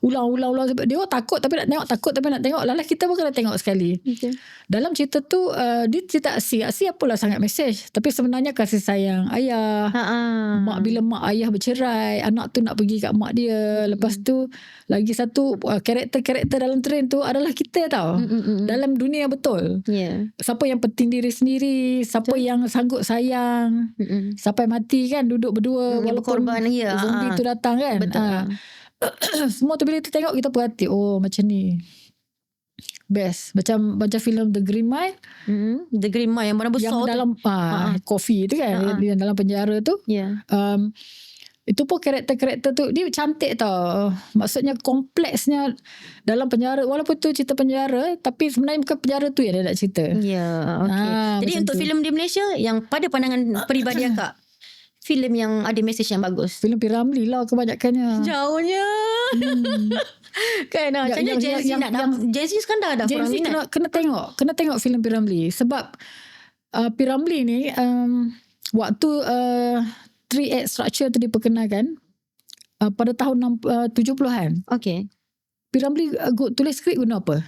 Ulang-ulang sebab dia takut tapi nak tengok. Lalas kita pun kena tengok sekali. Dalam cerita tu dia cerita aksi apalah sangat mesej, tapi sebenarnya kasih sayang ayah. Mak, bila mak ayah bercerai, anak tu nak pergi kat mak dia. Lepas tu lagi satu karakter-karakter dalam train tu adalah kita tau. Dalam dunia betul. Siapa yang penting diri sendiri, siapa yang sanggup sayang, sampai mati kan, duduk berdua walaupun zombie tu datang kan. Semua tu bila kita tengok, kita perhati, macam ni best. Macam filem The Green Mile. The Green Mile yang mana besar yang dalam coffee tu kan, yang dalam penjara tu. Itu pun karakter-karakter tu dia cantik tau. Maksudnya kompleksnya dalam penjara, walaupun tu cerita penjara, tapi sebenarnya bukan penjara tu yang dia nak cerita. Jadi untuk filem di Malaysia yang pada pandangan peribadi akak, filem yang ada mesej yang bagus, filem P. Ramlee lah kebanyakannya. Jauhnya. Kan macamnya Gen Z sekarang dah Gen Z kena tengok filem P. Ramlee. Sebab P. Ramlee ni waktu 3-act structure tu diperkenalkan pada tahun 70-an. Okay. P. Ramlee tulis skrip guna apa?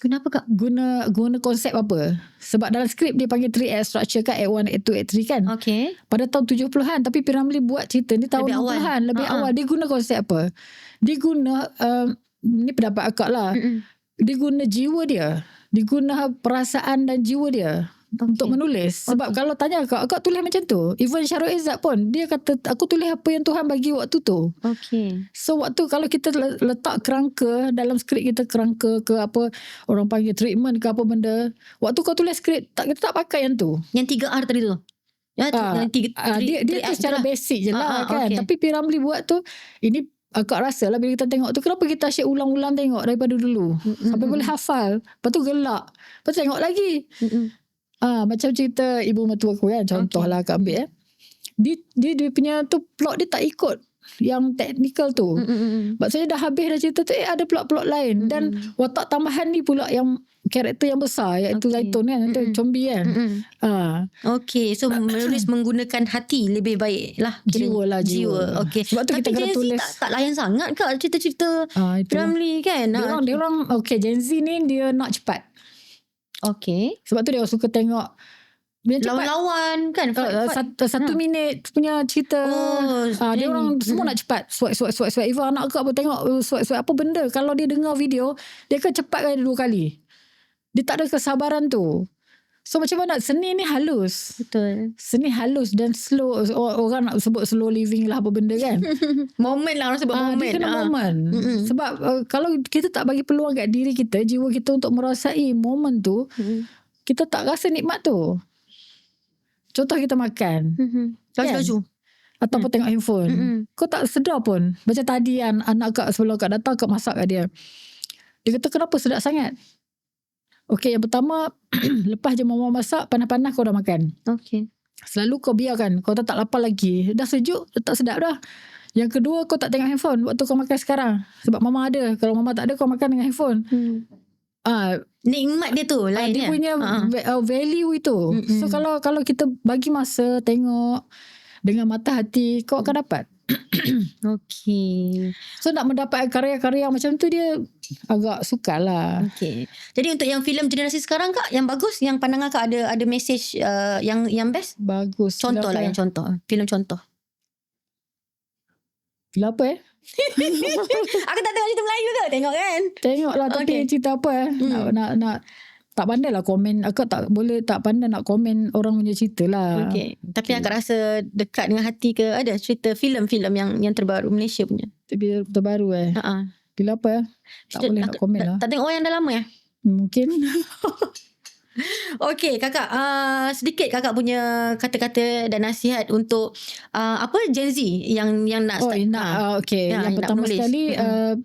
Kenapa kak? Guna konsep apa? Sebab dalam skrip dia panggil 3-act structure kan, act 1, act 2, act 3 kan. Okay. Pada tahun 70-an, tapi P. Ramlee buat cerita ni tahun 60-an, lebih awal. Dia guna konsep apa? Dia guna ni pendapat akak lah. Dia guna jiwa dia. Dia guna perasaan dan jiwa dia untuk menulis. Sebab kalau tanya akak tulis macam tu. Even Syarul Izzat pun dia kata, aku tulis apa yang Tuhan bagi waktu tu. So waktu kalau kita letak kerangka dalam skrip kita, kerangka ke apa orang panggil treatment ke apa benda, waktu kau tulis skrip kita tak pakai yang tu, yang 3R tadi tu. Dia tu secara basic je lah kan. Tapi P. Ramlee buat tu, ini akak rasa lah bila kita tengok tu, kenapa kita asyik ulang-ulang tengok daripada dulu sampai boleh hafal. Lepas tu gelak, lepas tu tengok lagi. Macam cerita Ibu Mertua Aku kan, contoh lah akak ambil dia punya tu plot dia tak ikut yang teknikal tu. Maksudnya dah habis dah cerita tu, ada plot-plot lain. Dan watak tambahan ni pula yang karakter yang besar, iaitu Zaitun kan, Combi kan. Okay, so menulis menggunakan hati lebih baik lah. Jiwa. Okay. Sebab tu tapi kita kena tulis. tak layan sangat kak cerita-cerita Ramlee kan. Dia orang okay, Gen Z ni dia nak cepat. Okay. Sebab tu dia suka tengok lawan-lawan kan, satu minit punya cerita. Dia orang semua nak cepat, swipe. Even anak akak pun tengok swipe apa benda. Kalau dia dengar video, dia akan cepat kali 2 kali. Dia tak ada kesabaran tu. So macam mana seni ni halus. Betul. Seni halus dan slow. Orang nak sebut slow living lah apa benda kan. Moment lah orang sebut moment. Dia kena moment. Sebab kalau kita tak bagi peluang kat diri kita, jiwa kita untuk merasai moment tu, kita tak rasa nikmat tu. Contoh kita makan. Laju-laju. Ataupun tengok handphone. Kau tak sedar pun. Macam tadi kan, anak kak sebelum kak datang, kak masak kat dia. Dia kata kenapa sedap sangat? Okey, yang pertama, lepas je mama masak, panas-panas kau dah makan. Okey. Selalu kau biarkan. Kau tak lapar lagi. Dah sejuk, tak sedap dah. Yang kedua, kau tak tengok handphone waktu kau makan sekarang. Sebab mama ada. Kalau mama tak ada, kau makan dengan handphone. Nikmat dia tu lain dia punya value itu. So kalau kita bagi masa tengok dengan mata hati, kau akan dapat. Okey. So nak mendapat karya-karya macam tu, dia agak sukar lah. Okey. Jadi untuk yang filem generasi sekarang kak, yang bagus, yang pandangan kak ada message yang best? Bagus. Contoh lah yang contoh. Filem contoh. Filem apa Aku tak tengok cerita Melayu ke? Tengok kan? Tengok lah, tapi cerita apa nak tak pandai lah komen. Akak tak pandai nak komen orang punya cerita lah. Okay. Tapi akak rasa dekat dengan hati ke? Ada cerita filem-filem yang terbaru Malaysia punya? Terbaru Bila apa tak boleh nak komen lah. Tak tengok orang yang dah lama ya? Mungkin. Okey kakak, sedikit kakak punya kata-kata dan nasihat untuk Gen Z yang nak start. Okey. Yang pertama sekali,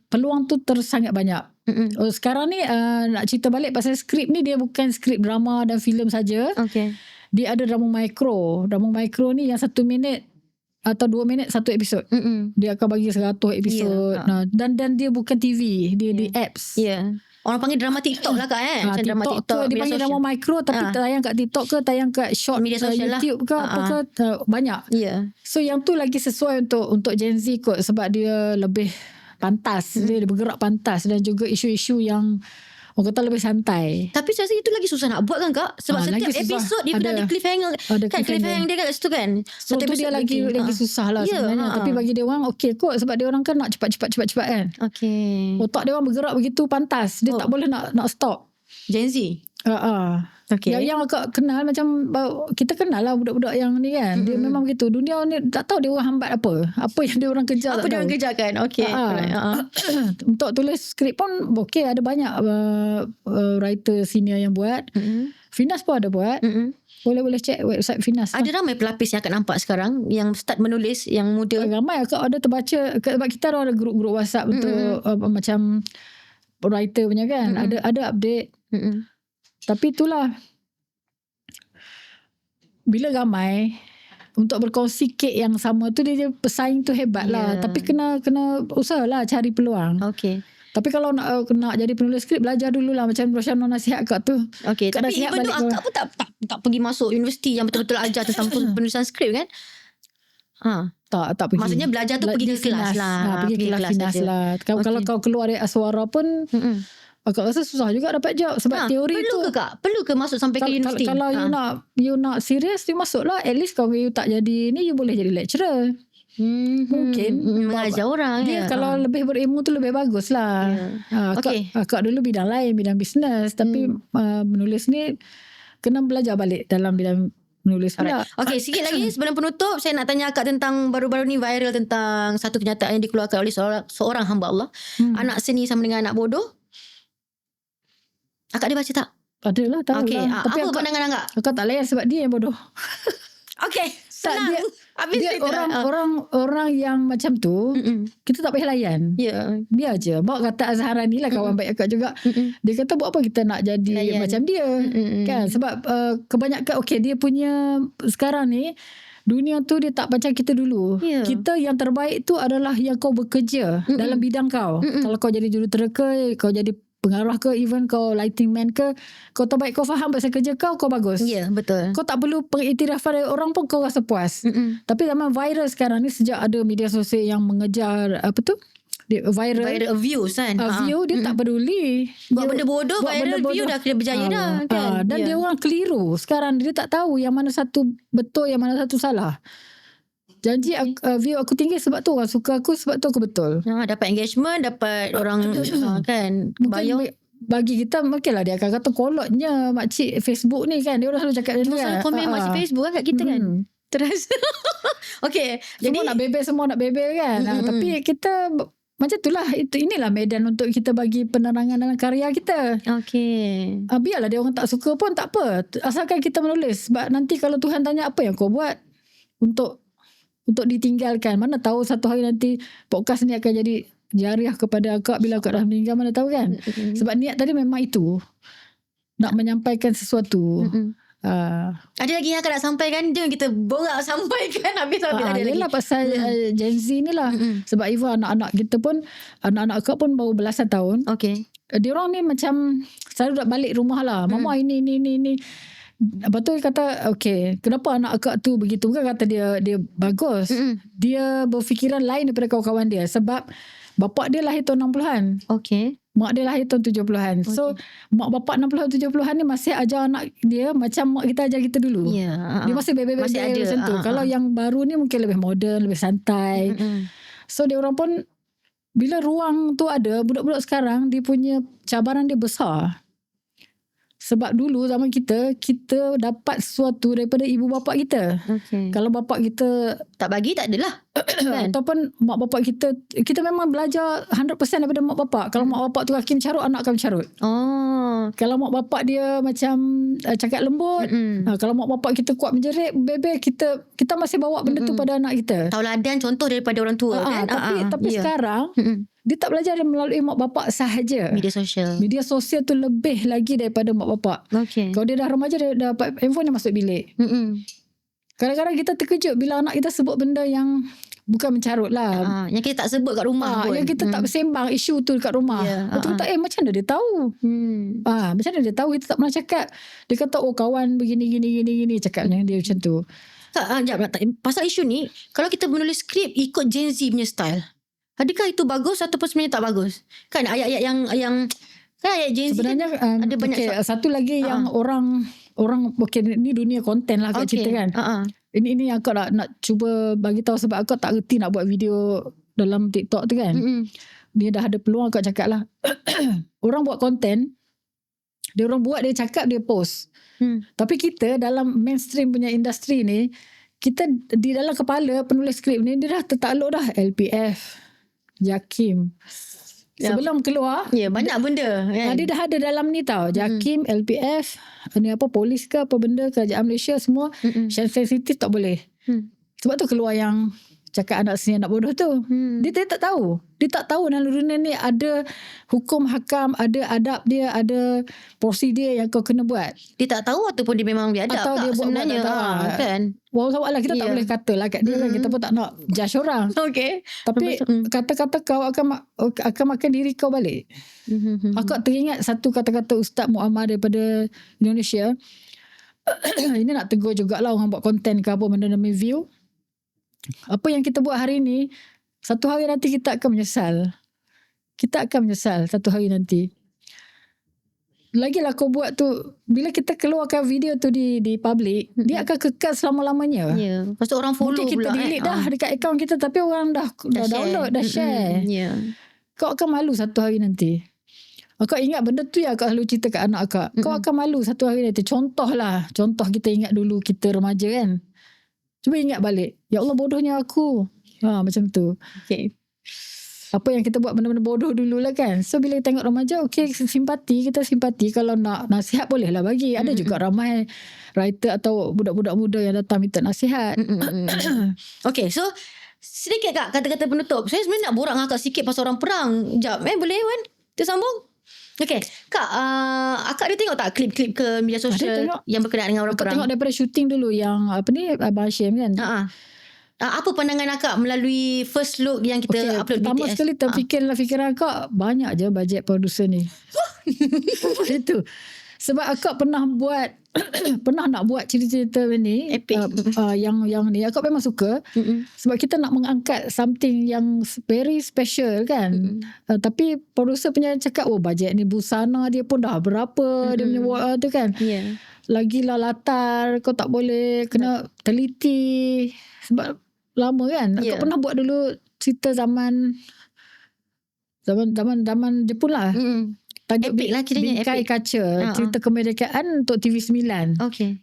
peluang tu sangat banyak. Sekarang ni nak cerita balik pasal skrip ni, dia bukan skrip drama dan filem saja. Okay. Dia ada drama mikro. Drama mikro ni yang 1 minit atau 2 minit satu episod. Dia akan bagi 100 episod. Dan dia bukan TV, dia di apps. Orang panggil drama TikTok lah kak macam drama TikTok dia panggil drama mikro, tapi tayang kat TikTok ke, tayang kat short media sosial YouTube ke apa ke, banyak. So yang tu lagi sesuai untuk Gen Z kot, sebab dia lebih pantas, dia bergerak pantas, dan juga isu-isu yang orang kata lebih santai. Tapi saya rasa itu lagi susah nak buat kan kak? Sebab setiap episod dia ada cliffhanger. Kan cliffhanger dia kat situ kan. So tu dia lagi susah lah sebenarnya. Tapi bagi dia orang okey kot, sebab dia orang kan nak cepat kan. Okey. Otak dia orang bergerak begitu pantas. Dia tak boleh nak stop. Gen Z. Okay. Yang agak kenal, macam kita kenal lah budak-budak yang ni kan. Dia memang begitu. Dunia ni tak tahu dia orang hambat apa yang dia orang kejar. Apa dia orang kejarkan. Okay. Untuk tulis skrip pun okay, ada banyak writer senior yang buat. Finas pun ada buat. Boleh check website Finas. Ada ramai pelapis yang akan nampak sekarang yang start menulis, yang muda. Ramai akak ada terbaca. Sebab kita ada grup-grup WhatsApp untuk macam writer punya kan. Ada update. Tapi itulah, bila ramai untuk berkongsi kek yang sama tu, dia pesaing tu hebat lah. Tapi kena usahalah cari peluang. Okay. Tapi kalau nak jadi penulis skrip, belajar dululah macam Rosyana nasihat kat tu. Okay. Tapi even tu akak pun tak pergi masuk universiti yang betul-betul ajar tentang penulisan skrip kan? Tak pergi. Maksudnya belajar tu pergi ke kelas lah. Pergi kelas Finas lah. Kalau kau keluar dari Aswara pun, akak rasa susah juga dapat job. Sebab teori perlu tu. Perlu ke masuk sampai ke universiti? Kalau you nak serius, you masuk lah. At least kalau you tak jadi ni, you boleh jadi lecturer. Mungkin mengajar orang. Dia kalau lebih berilmu tu lebih bagus lah. Akak dulu bidang lain, bidang bisnes. Tapi menulis ni kena belajar balik dalam bidang menulis pula. Okay, sikit lagi sebelum penutup, saya nak tanya akak tentang baru-baru ni viral tentang satu kenyataan yang dikeluarkan oleh seorang hamba Allah. Anak seni sama dengan anak bodoh. Akak dia baca tak? Ada lah, tahu lah. Tapi apa pandangan akak? Akak tak layan sebab dia yang bodoh. Okay, senang. Orang yang macam tu, kita tak payah layan. Biar je. Bawa kata Azhara ni lah, kawan baik akak juga. Dia kata buat apa kita nak jadi layan macam dia. Kan? Sebab kebanyakan, dia punya sekarang ni, dunia tu dia tak macam kita dulu. Kita yang terbaik tu adalah yang kau bekerja dalam bidang kau. Kalau kau jadi jurutereka, kau jadi pengarah ke, even kau lighting man ke, kau terbaik, kau faham pasal kerja kau bagus. Betul. Kau tak perlu pengiktirafan dari orang pun kau rasa puas. Tapi zaman viral sekarang ni, sejak ada media sosial yang mengejar viral views kan. View dia tak peduli. Buat benda bodoh, viral view dah kena berjaya dah kan. Dan dia orang keliru. Sekarang dia tak tahu yang mana satu betul, yang mana satu salah. Janji view aku tinggi sebab tu orang suka aku, sebab tu aku betul. Dapat engagement, dapat orang kan bayar. bagi kita mungkin lah dia akan kata kolotnya makcik Facebook ni kan. Dia orang selalu cakap Dia selalu komen makcik Facebook kan kat kita kan. Terus okay, semua jadi semua nak bebel kan. Tapi kita macam itulah, inilah medan untuk kita bagi penerangan dalam karya kita. Okay. Biarlah dia orang tak suka pun tak apa, asalkan kita menulis. Sebab nanti kalau Tuhan tanya apa yang kau buat untuk ditinggalkan, mana tahu satu hari nanti podcast ni akan jadi jariah kepada akak bila akak dah meninggal, mana tahu kan. Sebab niat tadi memang itu, nak menyampaikan sesuatu. Ada lagi yang akak nak sampaikan? Jangan kita borak sampaikan habis ada lagi. Yelah pasal Gen Z ni lah. Sebab even anak-anak kita pun, anak-anak akak pun baru belasan tahun. Okay. Dia orang ni macam selalu nak balik rumah lah. Mama ini. Lepas tu dia kata, okay, kenapa anak akak tu begitu? Bukan kata dia bagus. Dia berfikiran lain daripada kawan-kawan dia. Sebab bapak dia lahir tahun 60-an. Okay. Mak dia lahir tahun 70-an. Okay. So mak bapak 60-an 70-an ni masih ajar anak dia macam mak kita ajar kita dulu. Dia masih bebel macam tu. Kalau yang baru ni mungkin lebih moden, lebih santai. So dia orang pun, bila ruang tu ada, budak-budak sekarang dia punya cabaran dia besar. Sebab dulu zaman kita dapat sesuatu daripada ibu bapa kita. Okay. Kalau bapa kita tak bagi, tak adalah. Kan? Ataupun mak bapa kita memang belajar 100% daripada mak bapa. Kalau mak bapa tu kaki mencarut, anak akan mencarut. Kalau mak bapa dia macam cakap lembut, kalau mak bapa kita kuat menjerit, bebel, kita masih bawa benda tu pada anak kita. Tauladan contoh daripada orang tua kan. Tapi sekarang dia tak belajar melalui mak bapak sahaja. Media sosial tu lebih lagi daripada mak bapak. Okay. Kalau dia dah remaja, dia dapat handphone, dia masuk bilik. Kadang-kadang kita terkejut bila anak kita sebut benda yang bukan mencarut lah. Yang kita tak sebut kat rumah pun. Yang kita tak bersembang isu tu kat rumah. Betul-betul macam mana dia tahu? Macam mana dia tahu? Kita tak pernah cakap. Dia kata kawan begini cakapnya dia macam tu. Pasal isu ni, kalau kita menulis skrip ikut Gen Z punya style, adakah itu bagus ataupun sebenarnya tak bagus? Kan ayat-ayat yang kan ayat Gen Z sebenarnya kan, ada banyak satu lagi yang orang okay, ni dunia konten lah kat cerita kan. Ini yang akak nak cuba bagi tahu, sebab akak tak reti nak buat video dalam TikTok tu kan. Dia dah ada peluang, akak cakap lah. Orang buat konten, dia orang buat, dia cakap, dia post. Tapi kita dalam mainstream punya industri ni, kita di dalam kepala penulis skrip ni, dia dah tertakluk dah LPF, JAKIM. Sebelum keluar, banyak benda kan? Dia dah ada dalam ni tau. JAKIM, LPF, ni apa, polis ke apa benda, kerajaan Malaysia semua, sensitif tak boleh. Sebab tu keluar yang cakap anak seni anak bodoh tu. Dia tak tahu. Dia tak tahu dalam dunia ni ada hukum hakam, ada adab dia, ada prosedur yang kau kena buat. Dia tak tahu ataupun dia memang biadab atau dia buat sebenarnya. Kan? Walau lah, kita tak boleh kata lah kat dia kan. Kita pun tak nak judge orang. Okay. Tapi kata-kata kau akan makan diri kau balik. Aku teringat satu kata-kata Ustaz Muammar daripada Indonesia. Ini nak tegur jugalah orang buat konten ke apa benda demi view. Apa yang kita buat hari ni, satu hari nanti kita akan menyesal. Kita akan menyesal satu hari nanti. Lagilah kau buat tu, bila kita keluarkan video tu di public, dia akan kekal selama-lamanya. Lepas tu orang follow mungkin kita pula. Delete dah dekat akaun kita, tapi orang dah download, dah share. Kau akan malu satu hari nanti. Akak ingat benda tu yang akak selalu cerita kat anak akak. Kau akan malu satu hari nanti. Contoh kita ingat dulu kita remaja kan. Cuba ingat balik. Ya Allah, bodohnya aku. Macam tu. Okay. Apa yang kita buat benda-benda bodoh dulu lah kan. So bila tengok remaja, okay, kita simpati. Kalau nak nasihat boleh lah bagi. Ada juga ramai writer atau budak-budak muda yang datang minta nasihat. Okay, so sedikit Kak kata-kata penutup. Saya sebenarnya nak borak dengan Kak sikit pasal orang perang. Sekejap, boleh Wan? Kita sambung? Okay, Kak, akak ada tengok tak klip-klip ke media sosial yang berkenaan dengan orang perang? Akak tengok daripada syuting dulu yang apa ni, Abang Hashim kan. Apa pandangan akak melalui first look yang kita upload BTS? Pertama sekali terfikirlah fikiran akak, banyak je bajet producer ni. Itu. Sebab akak pernah nak buat cerita-cerita ni yang ni akak memang suka. Sebab kita nak mengangkat something yang very special kan. Tapi producer punya cakap, bajet ni busana dia pun dah berapa, dia punya tu kan. Lagilah latar, kau tak boleh, kena teliti. Sebab lama kan. Akak pernah buat dulu cerita zaman Jepun lah. tajuk Epic lah kiranya, Bingkai epic. Kaca, cerita kemerdekaan untuk TV9. Okay.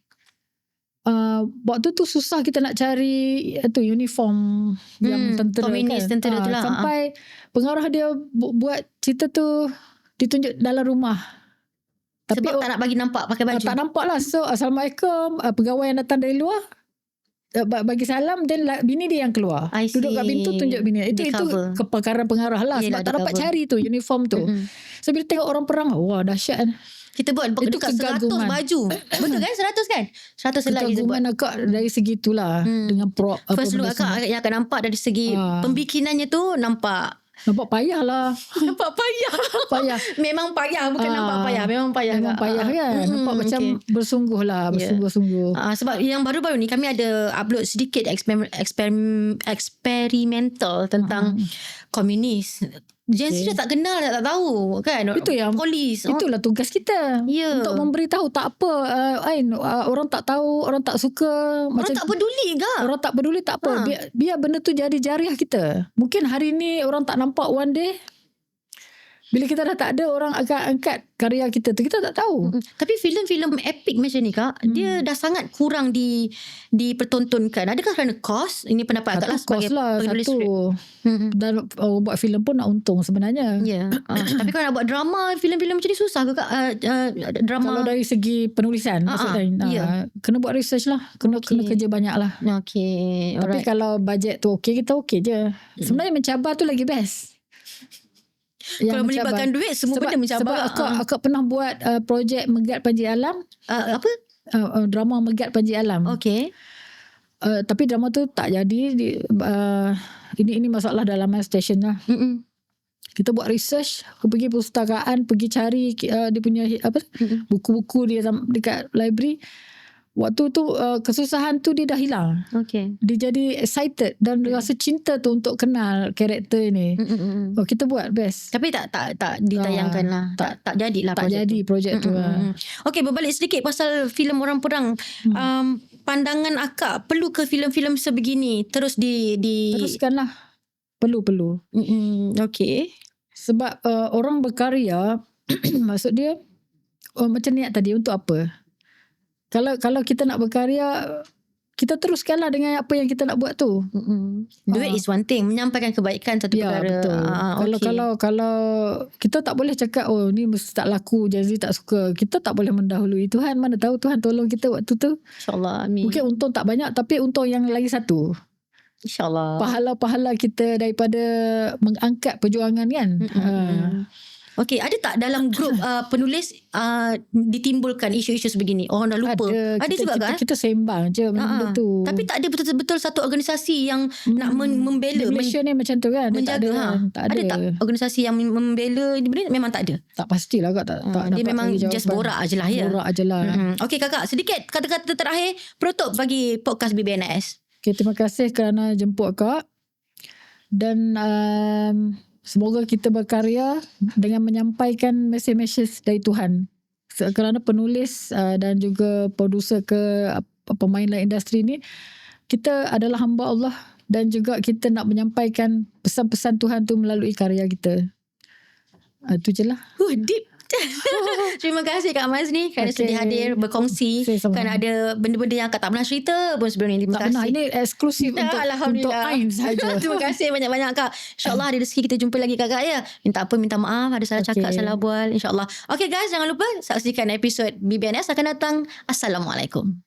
Waktu tu susah kita nak cari uniform yang tentera komunis, kan. tentera tu lah. Sampai pengarah dia buat cerita tu ditunjuk dalam rumah. Tapi sebab tak nak bagi nampak pakai baju. Tak nampak lah. So Assalamualaikum, pegawai yang datang dari luar bagi salam, dan bini dia yang keluar. Duduk kat pintu tunjuk bini. Itu kepakaran pengarah lah. Yelah, sebab tak dapat cari tu uniform tu. So bila tengok orang perang, wah dahsyat. Kita buat itu dekat 100 baju. Betul kan? 100 kan? 100 selai kita buat. Kegaguman akak dari segi itulah. Dengan prop. First look akak yang akan nampak dari segi pembikinannya tu nampak payah lah. Nampak payah. Memang payah, bukan nampak payah. Memang payah kan. Nampak macam bersungguh lah. Bersungguh-sungguh. Sebab yang baru-baru ni kami ada upload sedikit eksperimental tentang komunis. Gen Z dah tak kenal, tak tahu kan. Itu yang polis. Itulah tugas kita. Untuk memberitahu. Tak apa, orang tak tahu, orang tak suka, orang tak peduli ke? Orang tak peduli, tak apa. Biar benda tu jadi jariah kita. Mungkin hari ni orang tak nampak, one day bila kita dah tak ada, orang akan angkat karya kita tu. Kita tak tahu. Tapi filem-filem epic macam ni Kak, dia dah sangat kurang dipertontonkan. Adakah kerana kos? Ini pendapat Kak lah sebagai penulis skrip. Dan buat filem pun nak untung sebenarnya. Tapi kalau nak buat drama, filem-filem macam ni susah ke Kak? Drama kalau dari segi penulisan maksudnya, kena buat research lah. Kena kerja banyak lah. Tapi kalau bajet tu okey, kita okey je. Sebenarnya mencabar tu lagi best. Kalau melibatkan duit, semua benda mencabar. Sebab akak pernah buat projek Megat Panji Alam. Apa? Drama Megat Panji Alam. Okay. Tapi drama tu tak jadi. Ini masalah dalam station lah. Kita buat research, pergi perpustakaan, pergi cari dia punya buku-buku dia dekat library. Waktu tu kesusahan tu dia dah hilang. Dia jadi excited dan rasa cinta tu untuk kenal karakter ni. Kita buat best. Tapi tak ditayangkan lah. Tak jadilah projek tu. Okay, berbalik sedikit pasal filem Orang Perang. Pandangan akak, perlu ke filem-filem sebegini terus teruskanlah. Perlu. Okay. Sebab orang berkarya maksud dia macam niat tadi, untuk apa? Kalau kita nak berkarya, kita teruskanlah dengan apa yang kita nak buat tu. Duit is one thing, menyampaikan kebaikan satu perkara. Betul. Kalau kita tak boleh cakap ni mesti tak laku, Gen Z tak suka. Kita tak boleh mendahului Tuhan. Mana tahu Tuhan tolong kita waktu tu. InsyaAllah, amin. Mungkin untung tak banyak, tapi untung yang lagi satu. InsyaAllah. Pahala-pahala kita daripada mengangkat perjuangan kan. Okey, ada tak dalam grup penulis ditimbulkan isu-isu sebegini? Orang dah lupa. Ada juga kan? Kita sembang je benda tu. Tapi tak ada betul-betul satu organisasi yang nak membela. Di Malaysia ni macam tu kan? Menjaga. Tak ada. Ada tak organisasi yang membela ni? Memang tak ada. Tak pastilah Kak. Tak dia memang just borak je lah ya. Borak je lah. Okey Kakak, sedikit kata-kata terakhir penutup bagi podcast BBNS. Okay, terima kasih kerana jemput Kak. Dan semoga kita berkarya dengan menyampaikan mesej-mesej dari Tuhan. Kerana penulis dan juga produser ke pemain lain industri ni, kita adalah hamba Allah dan juga kita nak menyampaikan pesan-pesan Tuhan tu melalui karya kita. Itu je lah. Deep. Terima kasih Kak Mazni kerana sedia hadir berkongsi. Kan ada benda-benda yang Kak tak pernah cerita pun sebelum ni. Terima kasih. Tak pernah. Ini eksklusif untuk AIM sahaja. Terima kasih banyak-banyak Kak. InsyaAllah ada rezeki kita jumpa lagi Kakak ya. Minta maaf ada salah cakap, salah bual. InsyaAllah. Okay guys, jangan lupa saksikan episod BBNS akan datang. Assalamualaikum.